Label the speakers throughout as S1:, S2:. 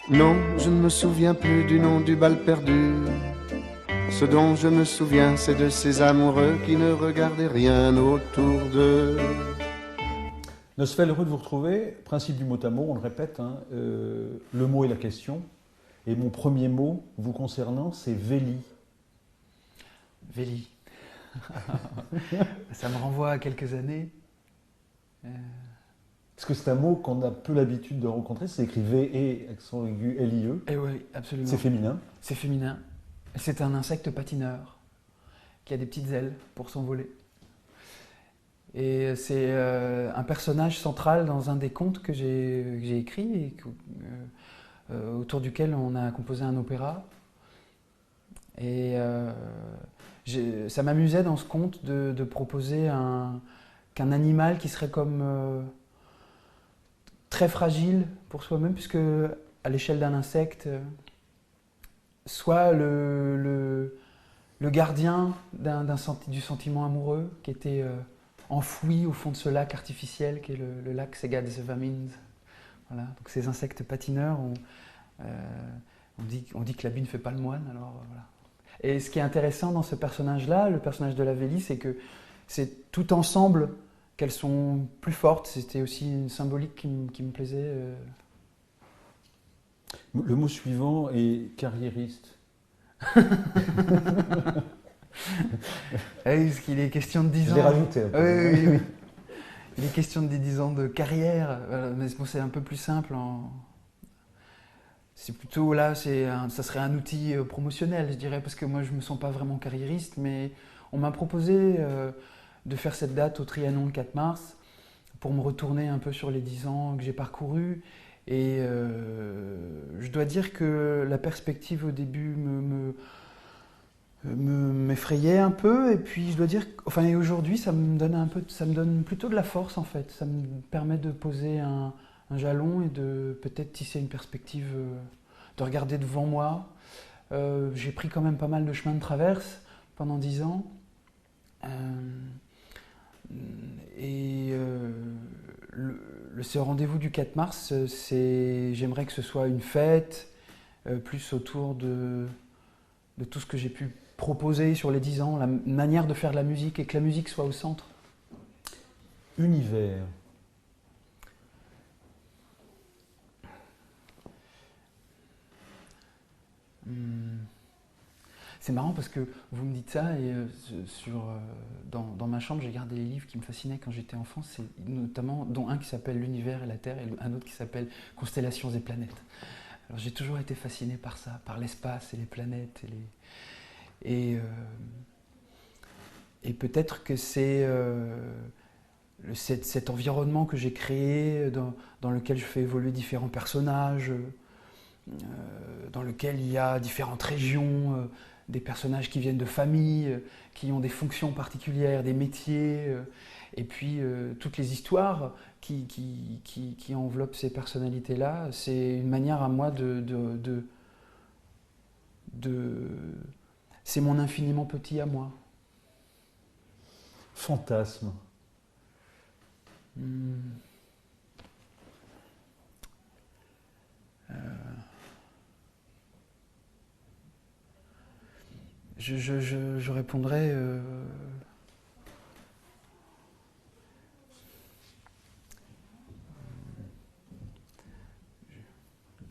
S1: Non, je ne me souviens plus du nom du bal perdu. Ce dont je me souviens, c'est de ces amoureux qui ne regardaient rien autour d'eux.
S2: Nosfell, heureux de vous retrouver. Principe du mot à mot, on le répète, hein, le mot est la question. Et mon premier mot vous concernant, c'est Véli.
S3: Véli. Ça me renvoie à quelques années.
S2: Parce que c'est un mot qu'on a peu l'habitude de rencontrer. C'est écrit V-E, accent aigu, L-I-E.
S3: Eh oui, absolument.
S2: C'est féminin.
S3: C'est féminin. C'est un insecte patineur qui a des petites ailes pour s'envoler. Et c'est un personnage central dans un des contes que j'ai écrit et autour duquel on a composé un opéra. Et ça m'amusait dans ce conte de proposer qu'un animal qui serait comme très fragile pour soi-même, puisque à l'échelle d'un insecte, soit le gardien du sentiment amoureux qui était enfoui au fond de ce lac artificiel qui est le lac Segad-Zevamins. Voilà. Donc ces insectes patineurs, on dit que l'habit ne fait pas le moine. Alors, voilà. Et ce qui est intéressant dans ce personnage-là, le personnage de la Vélie, c'est que c'est tout ensemble qu'elles sont plus fortes. C'était aussi une symbolique qui me plaisait.
S2: Le mot suivant est carriériste.
S3: Est-ce qu'il est question de 10 ans?
S2: Je l'ai rajouté un peu.
S3: Oui. Il est question de 10 ans de carrière, mais bon, c'est un peu plus simple. C'est plutôt là, ça serait un outil promotionnel, je dirais, parce que moi je ne me sens pas vraiment carriériste, mais on m'a proposé de faire cette date au Trianon le 4 mars pour me retourner un peu sur les 10 ans que j'ai parcourus. Et je dois dire que la perspective au début m'effrayait un peu, et puis je dois dire, et aujourd'hui ça me donne plutôt de la force en fait. Ça me permet de poser un jalon et de peut-être tisser une perspective, de regarder devant moi. J'ai pris quand même pas mal de chemins de traverse pendant 10 ans. Ce rendez-vous du 4 mars, j'aimerais que ce soit une fête, plus autour de tout ce que j'ai pu proposer sur les 10 ans, la manière de faire de la musique et que la musique soit au centre.
S2: Univers.
S3: C'est marrant parce que vous me dites ça et dans ma chambre j'ai gardé les livres qui me fascinaient quand j'étais enfant, notamment dont un qui s'appelle L'univers et la Terre et un autre qui s'appelle Constellations et planètes. Alors j'ai toujours été fasciné par ça, par l'espace et les planètes et peut-être que c'est cet environnement que j'ai créé dans lequel je fais évoluer différents personnages, dans lequel il y a différentes régions, des personnages qui viennent de familles, qui ont des fonctions particulières, des métiers, et puis toutes les histoires qui enveloppent ces personnalités-là. C'est une manière à moi c'est mon infiniment petit à moi.
S2: Fantasme.
S3: Je répondrais...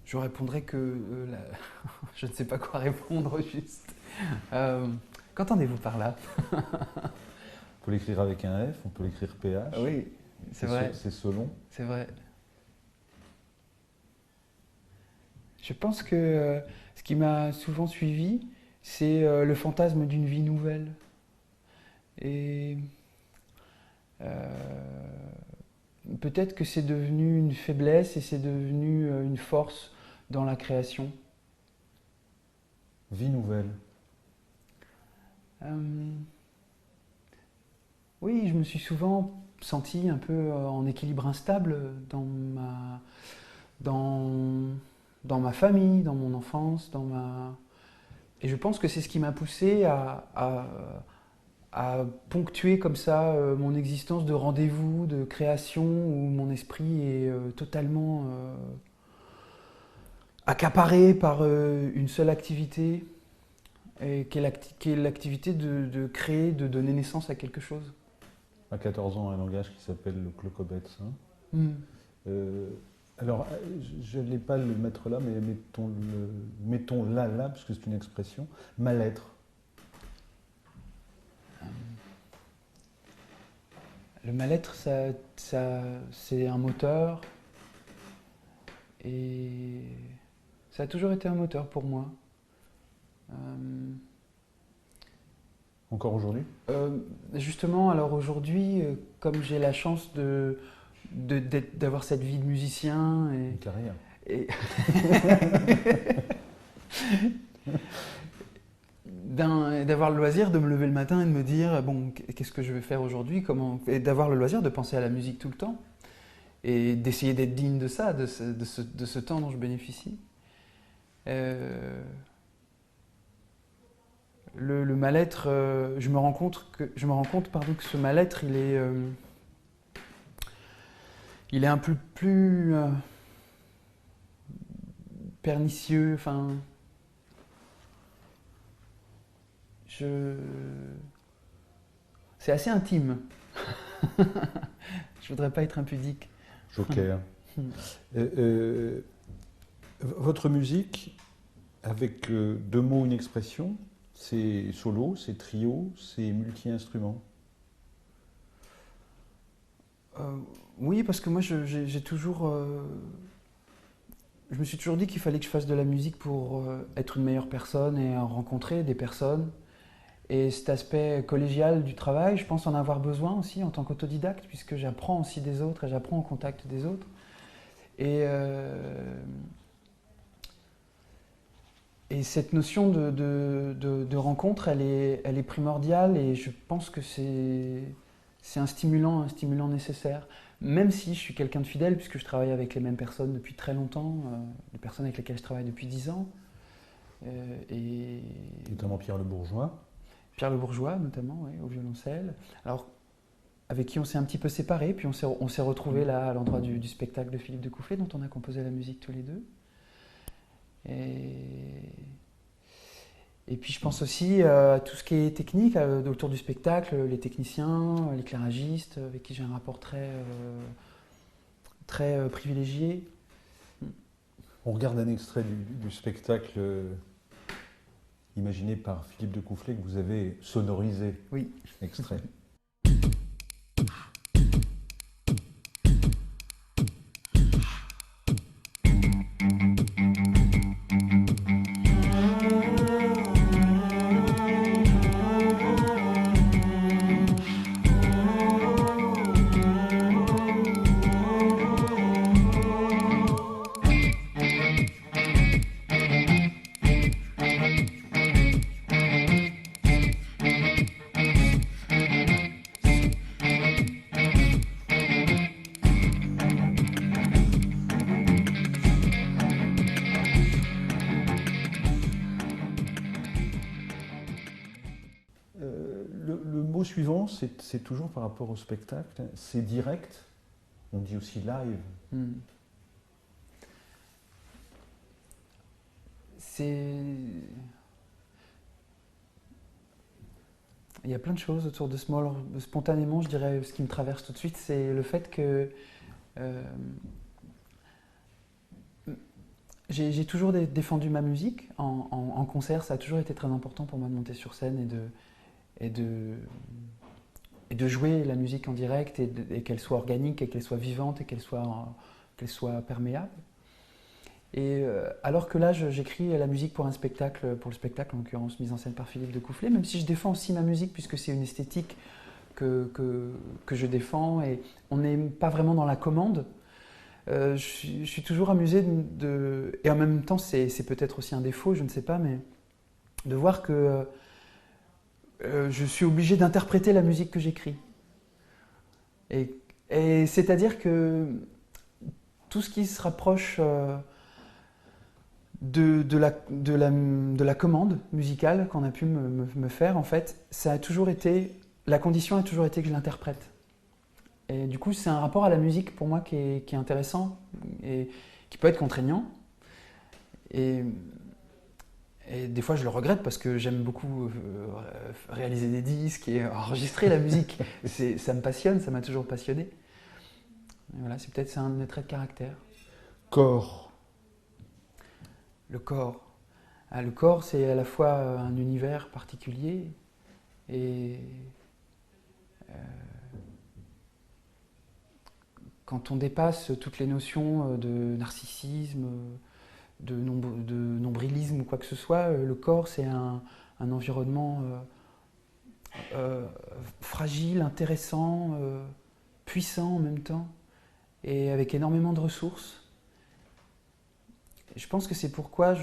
S3: Je répondrais que... je ne sais pas quoi répondre juste. Qu'entendez-vous par là?
S2: On peut l'écrire avec un F, on peut l'écrire PH.
S3: Oui, c'est vrai.
S2: C'est selon.
S3: C'est vrai. Je pense que ce qui m'a souvent suivi, c'est le fantasme d'une vie nouvelle. Et peut-être que c'est devenu une faiblesse et c'est devenu une force dans la création.
S2: Vie nouvelle.
S3: Oui, je me suis souvent senti un peu en équilibre instable dans ma famille, dans mon enfance, Et je pense que c'est ce qui m'a poussé à ponctuer comme ça mon existence de rendez-vous, de création, où mon esprit est totalement accaparé par une seule activité, et qui est l'activité de créer, de donner naissance à quelque chose.
S2: À 14 ans, un langage qui s'appelle le Clocobetz. Hein.
S3: Mm.
S2: Alors, je ne l'ai pas le mettre là, mais mettons là, parce que c'est une expression. Mal-être.
S3: Le mal-être, c'est un moteur. Et ça a toujours été un moteur pour moi.
S2: Encore aujourd'hui ?
S3: Justement, alors aujourd'hui, comme j'ai la chance d'avoir cette vie de musicien
S2: Une carrière.
S3: et d'avoir le loisir de me lever le matin et de me dire bon, qu'est-ce que je vais faire aujourd'hui, et d'avoir le loisir de penser à la musique tout le temps et d'essayer d'être digne de ça, de ce temps dont je bénéficie. Le mal-être, je me rends compte que ce mal-être, il est un peu plus pernicieux. Enfin, c'est assez intime. Je voudrais pas être impudique.
S2: Joker. Votre musique, avec 2 mots, une expression, c'est solo, c'est trio, c'est multi-instrument.
S3: Oui, parce que moi, j'ai toujours... je me suis toujours dit qu'il fallait que je fasse de la musique pour être une meilleure personne et rencontrer des personnes. Et cet aspect collégial du travail, je pense en avoir besoin aussi en tant qu'autodidacte, puisque j'apprends aussi des autres et j'apprends au contact des autres. Et cette notion de rencontre, elle est primordiale et je pense que c'est un stimulant nécessaire. Même si je suis quelqu'un de fidèle, puisque je travaille avec les mêmes personnes depuis très longtemps, des personnes avec lesquelles je travaille depuis 10 ans.
S2: Notamment Pierre Le Bourgeois.
S3: Pierre Le Bourgeois, notamment, oui, au violoncelle. Alors, avec qui on s'est un petit peu séparés, puis on s'est retrouvés là, à l'endroit du spectacle de Philippe de Coufflet, dont on a composé la musique tous les deux. Et puis je pense aussi à tout ce qui est technique autour du spectacle, les techniciens, l'éclairagiste, avec qui j'ai un rapport très privilégié.
S2: On regarde un extrait du spectacle imaginé par Philippe de Coufflet que vous avez sonorisé.
S3: Oui.
S2: Extrait. Le mot suivant, c'est toujours par rapport au spectacle. C'est direct. On dit aussi live.
S3: Il y a plein de choses autour de ce mot. Alors, spontanément, je dirais, ce qui me traverse tout de suite, c'est le fait que j'ai toujours défendu ma musique. En concert, ça a toujours été très important pour moi de monter sur scène et de jouer la musique en direct et qu'elle soit organique et qu'elle soit vivante et qu'elle soit perméable. Et alors que là, j'écris la musique pour le spectacle, en l'occurrence mise en scène par Philippe de Coufflet, même si je défends aussi ma musique puisque c'est une esthétique que je défends et on n'est pas vraiment dans la commande. Je suis toujours amusé et en même temps c'est peut-être aussi un défaut, je ne sais pas, mais de voir que je suis obligé d'interpréter la musique que j'écris. Et c'est-à-dire que tout ce qui se rapproche de la commande musicale qu'on a pu me faire, en fait, la condition a toujours été que je l'interprète. Et du coup, c'est un rapport à la musique pour moi qui est intéressant et qui peut être contraignant. Et des fois, je le regrette parce que j'aime beaucoup réaliser des disques et enregistrer la musique. Ça me passionne, ça m'a toujours passionné. Et voilà, c'est un de mes traits de caractère.
S2: Corps.
S3: Le corps. Le corps, c'est à la fois un univers particulier et quand on dépasse toutes les notions de narcissisme, de nombrilisme ou quoi que ce soit, le corps, c'est un environnement fragile, intéressant, puissant en même temps, et avec énormément de ressources. Je pense que c'est pourquoi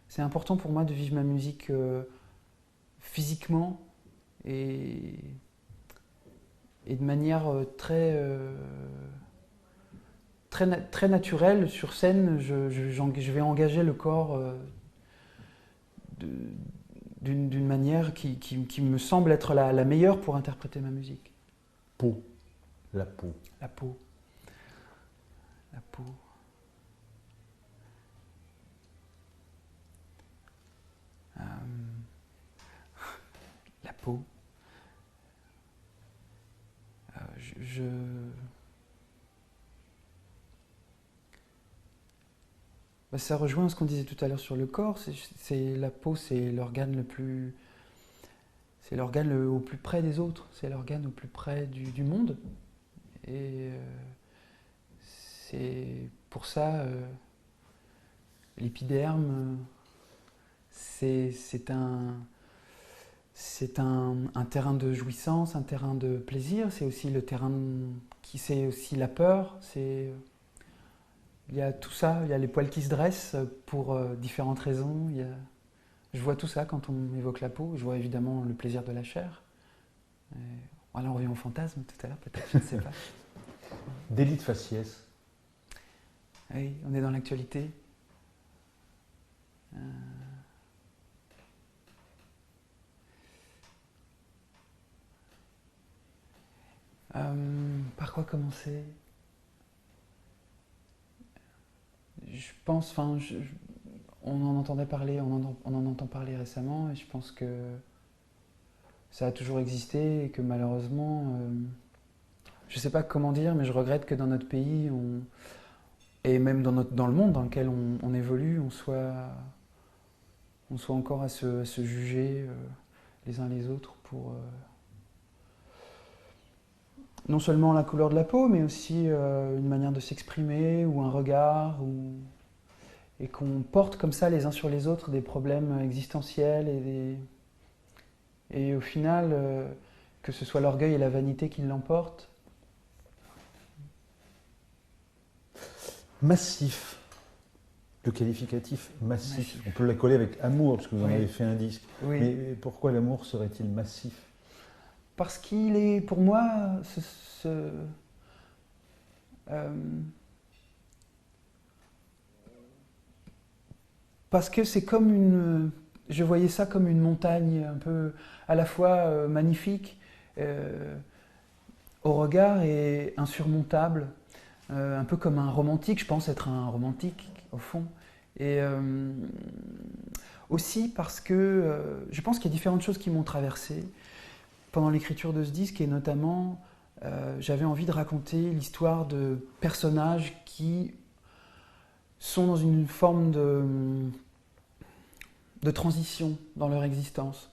S3: c'est important pour moi de vivre ma musique physiquement et de manière très naturelle. Sur scène, je vais engager le corps d'une manière qui me semble être la meilleure pour interpréter ma musique.
S2: Peau. La peau.
S3: La peau. La peau. La peau. Ça rejoint ce qu'on disait tout à l'heure sur le corps. La peau, c'est l'organe le plus... C'est l'organe au plus près des autres. C'est l'organe au plus près du monde. Et c'est pour ça, l'épiderme, c'est un terrain de jouissance, un terrain de plaisir. C'est aussi le terrain c'est aussi la peur. Il y a tout ça, il y a les poils qui se dressent pour différentes raisons. Je vois tout ça quand on évoque la peau. Je vois évidemment le plaisir de la chair. Voilà, on revient au fantasme tout à l'heure, peut-être, je ne sais pas.
S2: Délit de faciès.
S3: Oui, on est dans l'actualité. Par quoi commencer ? Je pense, on en entendait parler, on en entend parler récemment, et je pense que ça a toujours existé et que malheureusement, je ne sais pas comment dire, mais je regrette que dans notre pays, et même dans le monde dans lequel on évolue, on soit encore à se juger les uns les autres pour non seulement la couleur de la peau, mais aussi une manière de s'exprimer ou un regard, et qu'on porte comme ça les uns sur les autres des problèmes existentiels et au final, que ce soit l'orgueil et la vanité qui l'emportent.
S2: Massif. Le qualificatif massif. On peut la coller avec amour, parce que vous en avez fait un disque.
S3: Oui.
S2: Mais pourquoi l'amour serait-il massif ?
S3: Parce qu'il est, pour moi, parce que c'est comme je voyais ça comme une montagne un peu à la fois magnifique au regard et insurmontable, un peu comme un romantique. Je pense être un romantique au fond. Et aussi parce que je pense qu'il y a différentes choses qui m'ont traversé pendant l'écriture de ce disque, et notamment j'avais envie de raconter l'histoire de personnages qui sont dans une forme de transition dans leur existence.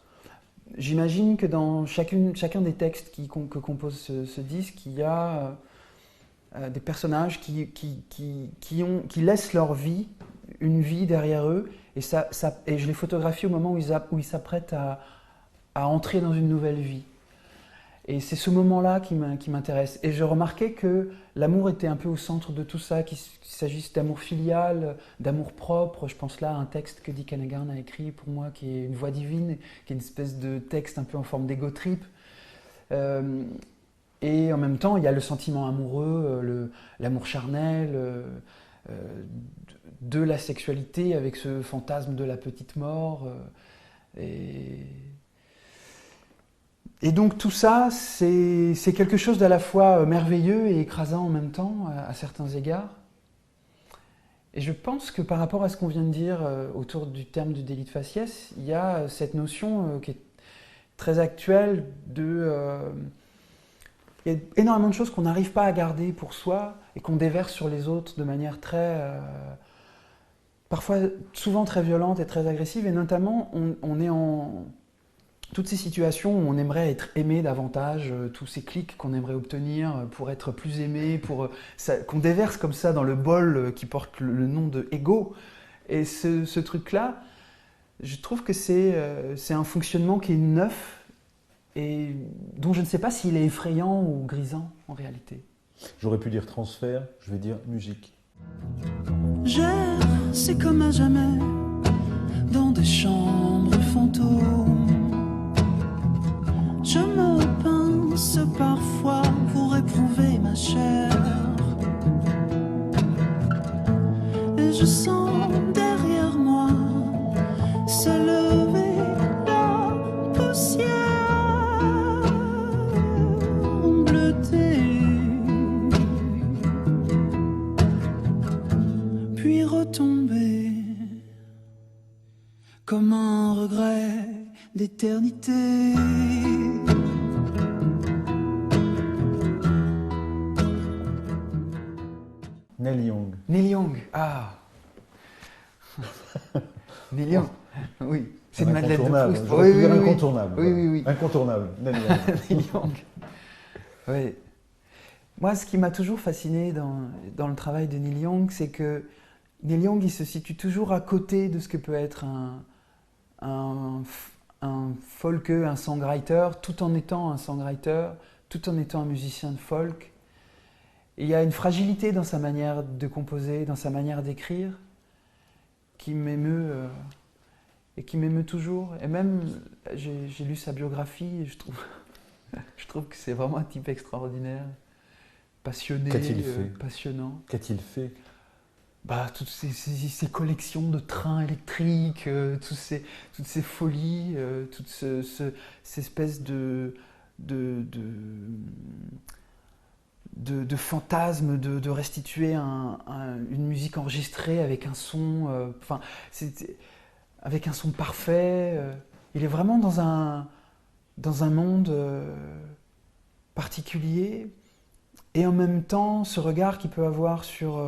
S3: J'imagine que dans chacun des textes que compose ce disque, il y a des personnages qui laissent leur vie, une vie derrière eux, et je les photographie au moment où ils s'apprêtent à entrer dans une nouvelle vie. Et c'est ce moment-là qui m'intéresse. Et je remarquais que l'amour était un peu au centre de tout ça, qu'il s'agisse d'amour filial, d'amour propre. Je pense là à un texte que Dick Annegarn a écrit pour moi, qui est une voix divine, qui est une espèce de texte un peu en forme d'ego trip. Et en même temps, il y a le sentiment amoureux, l'amour charnel, de la sexualité avec ce fantasme de la petite mort. Et donc tout ça, c'est quelque chose d'à la fois merveilleux et écrasant en même temps, à certains égards. Et je pense que par rapport à ce qu'on vient de dire autour du terme du délit de faciès, il y a cette notion qui est très actuelle il y a énormément de choses qu'on n'arrive pas à garder pour soi et qu'on déverse sur les autres de manière parfois souvent très violente et très agressive. Et notamment, on est en toutes ces situations où on aimerait être aimé davantage, tous ces clics qu'on aimerait obtenir pour être plus aimé, qu'on déverse comme ça dans le bol qui porte le nom de ego. Et ce truc-là, je trouve que c'est un fonctionnement qui est neuf et dont je ne sais pas s'il est effrayant ou grisant en réalité.
S2: J'aurais pu dire transfert, je vais dire musique.
S4: C'est comme à jamais dans des chambres fantômes. Je me pince parfois pour éprouver ma chair. Et je sens derrière moi s'élever la poussière bleutée, puis retomber comme un regret d'éternité.
S2: Neil Young.
S3: Neil Young, Neil Young, oui, c'est une Madeleine de Proust.
S2: J'aurais pu dire incontournable.
S3: Oui.
S2: Incontournable, Neil Young.
S3: Neil Young. Oui. Moi, ce qui m'a toujours fasciné dans le travail de Neil Young, c'est que Neil Young, il se situe toujours à côté de ce que peut être un folkeux, un songwriter, tout en étant un songwriter, tout en étant un musicien de folk. Et il y a une fragilité dans sa manière de composer, dans sa manière d'écrire, qui m'émeut et qui m'émeut toujours. Et même, j'ai lu sa biographie et je trouve que c'est vraiment un type extraordinaire, passionné, passionnant.
S2: Qu'a-t-il fait ?
S3: Toutes ces collections de trains électriques, toutes ces folies, toute cette espèce de fantasme de restituer une musique enregistrée avec un son, avec un son parfait. Il est vraiment dans un monde particulier, et en même temps, ce regard qu'il peut avoir sur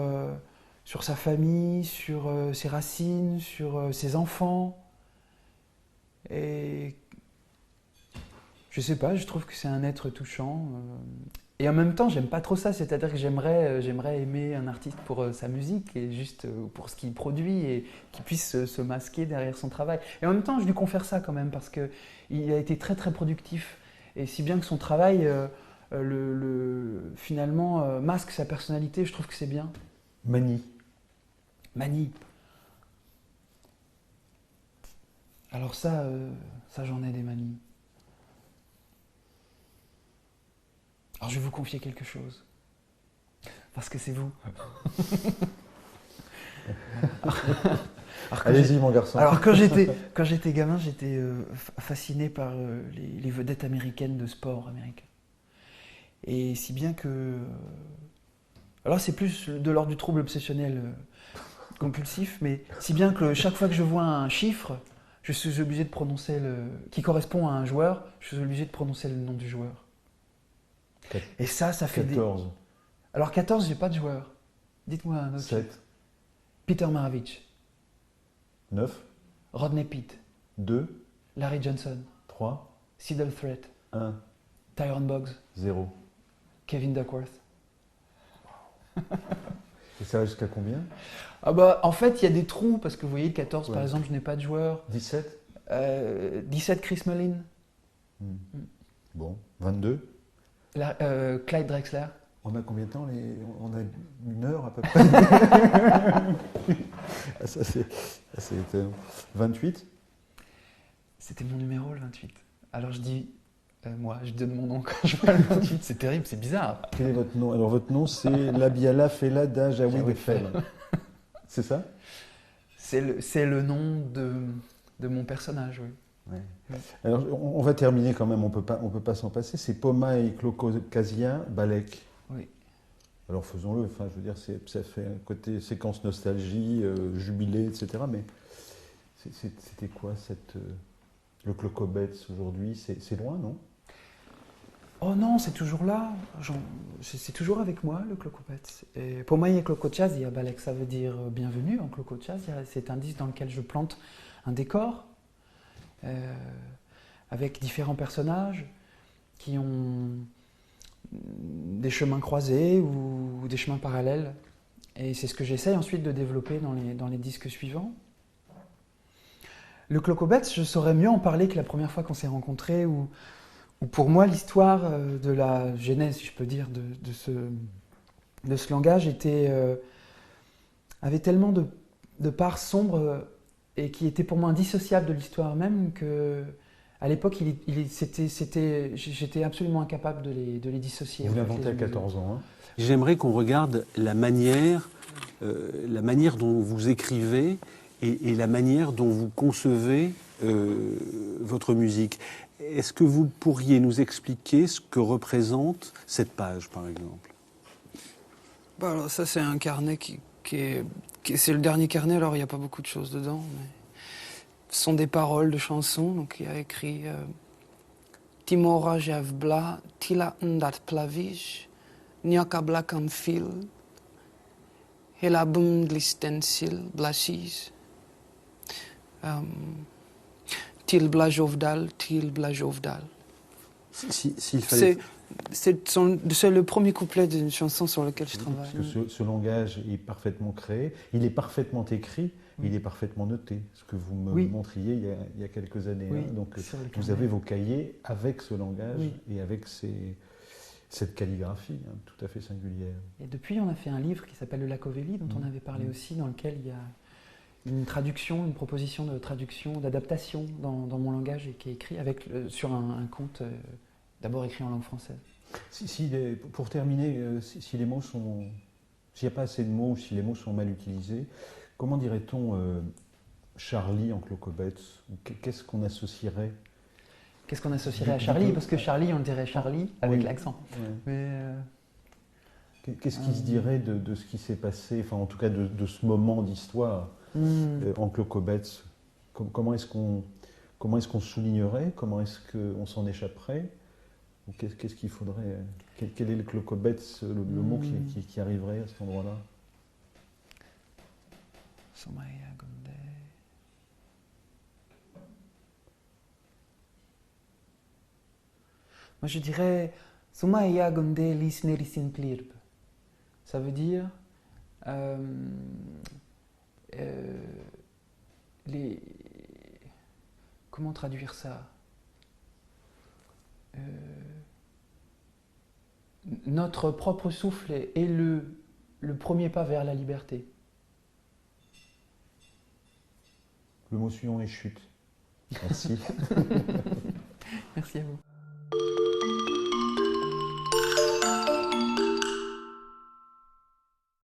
S3: sa famille, sur ses racines, sur ses enfants. Et je sais pas, je trouve que c'est un être touchant. Et en même temps, j'aime pas trop ça, c'est-à-dire que j'aimerais aimer un artiste pour sa musique et juste pour ce qu'il produit et qu'il puisse se masquer derrière son travail. Et en même temps, je lui confère ça quand même parce qu'il a été très très productif, et si bien que son travail finalement masque sa personnalité, je trouve que c'est bien.
S2: Mani.
S3: Alors ça j'en ai des manies. Alors je vais vous confier quelque chose, parce que c'est vous.
S2: Allez-y mon garçon.
S3: Alors quand j'étais gamin, j'étais fasciné par les vedettes américaines de sport américain. Et si bien que... Alors c'est plus de l'ordre du trouble obsessionnel compulsif, mais si bien que chaque fois que je vois un chiffre, je suis obligé de prononcer qui correspond à un joueur, je suis obligé de prononcer le nom du joueur. Et ça fait
S2: 14.
S3: Alors 14, j'ai pas de joueur. Dites-moi un autre.
S2: 7.
S3: Peter Maravich.
S2: 9.
S3: Rodney Peete.
S2: 2.
S3: Larry Johnson.
S2: 3.
S3: Cedar Threat.
S2: 1.
S3: Tyrone Boggs.
S2: 0.
S3: Kevin Duckworth.
S2: Et ça va jusqu'à combien ?
S3: En fait, il y a des trous, parce que vous voyez, 14 par exemple, je n'ai pas de joueur.
S2: 17.
S3: 17, Chris Mullin.
S2: Bon, 22.
S3: Clyde Drexler.
S2: On a combien de temps On a 1 heure à peu près. Ça c'est 28.
S3: C'était mon numéro, le 28. Alors je dis, moi, je donne mon nom quand je vois le 28. C'est terrible, c'est bizarre.
S2: Quel est votre nom ? Alors votre nom c'est Labiala Fela Da Jaoui Fel. C'est ça ?
S3: C'est le nom de mon personnage, oui.
S2: Ouais. Alors on va terminer quand même, on peut pas s'en passer. C'est Poma et Clocasia Balek.
S3: Oui.
S2: Alors faisons-le, enfin, je veux dire, ça fait un côté séquence nostalgie, jubilé, etc. Mais c'était quoi le Clocobets aujourd'hui? C'est loin, non?
S3: Oh non, c'est toujours là. C'est toujours avec moi, le Clocobets. Et pour moi, il y a Clocochaz, il y a Balek, ça veut dire bienvenue en Clocochaz. C'est un disque dans lequel je plante un décor avec différents personnages qui ont des chemins croisés ou des chemins parallèles. Et c'est ce que j'essaye ensuite de développer dans les disques suivants. Le Clocobets, je saurais mieux en parler que la première fois qu'on s'est rencontrés, où pour moi l'histoire de la genèse, si je peux dire, de ce langage avait tellement de parts sombres et qui étaient pour moi indissociables de l'histoire même que à l'époque, j'étais absolument incapable de les dissocier.
S2: Vous l'inventez à 14 ans. Hein.
S5: J'aimerais qu'on regarde la manière dont vous écrivez et la manière dont vous concevez votre musique. Est-ce que vous pourriez nous expliquer ce que représente cette page, par exemple?
S3: Bah alors ça, c'est un carnet c'est le dernier carnet, alors il n'y a pas beaucoup de choses dedans, mais ce sont des paroles de chansons. Donc il y a écrit Timora Javbla, Tila Ndat Plavij, Nyaka Blakam Fil, Helabum Glistensil, Blasis, Til Blajovdal, Til Blajovdal.
S5: S'il fallait...
S3: C'est le premier couplet d'une chanson sur laquelle je travaille.
S2: Parce que ce langage est parfaitement créé, il est parfaitement écrit, il est parfaitement noté. Ce que vous me montriez il y a quelques années.
S3: Oui,
S2: hein. Donc vous avez vos cahiers avec ce langage et avec cette calligraphie tout à fait singulière.
S3: Et depuis, on a fait un livre qui s'appelle Le Lacovelli, dont on avait parlé aussi, dans lequel il y a une traduction, une proposition de traduction, d'adaptation dans mon langage et qui est écrit sur un conte d'abord écrit en langue française.
S2: Pour terminer, s'il n'y a pas assez de mots ou si les mots sont mal utilisés, comment dirait-on Charlie en Clocobets? Qu'est-ce qu'on associerait?
S3: Qu'est-ce qu'on associerait à Charlie? Parce que Charlie, on dirait Charlie avec l'accent.
S2: Ouais.
S3: Mais
S2: qu'est-ce qui se dirait de ce qui s'est passé, enfin en tout cas de ce moment d'histoire en Clocobets? Comment est-ce qu'on soulignerait? Comment est-ce qu'on s'en échapperait? Qu'est-ce qu'il faudrait? Quel est le Clocobets, le mot qui arriverait à cet endroit-là?
S3: Moi je dirais Sumaya Gonde Lis Nerisin Plirb. Ça veut dire comment traduire ça? Notre propre souffle est le premier pas vers la liberté.
S2: Le mot suivant est chute. Merci.
S3: Merci à vous.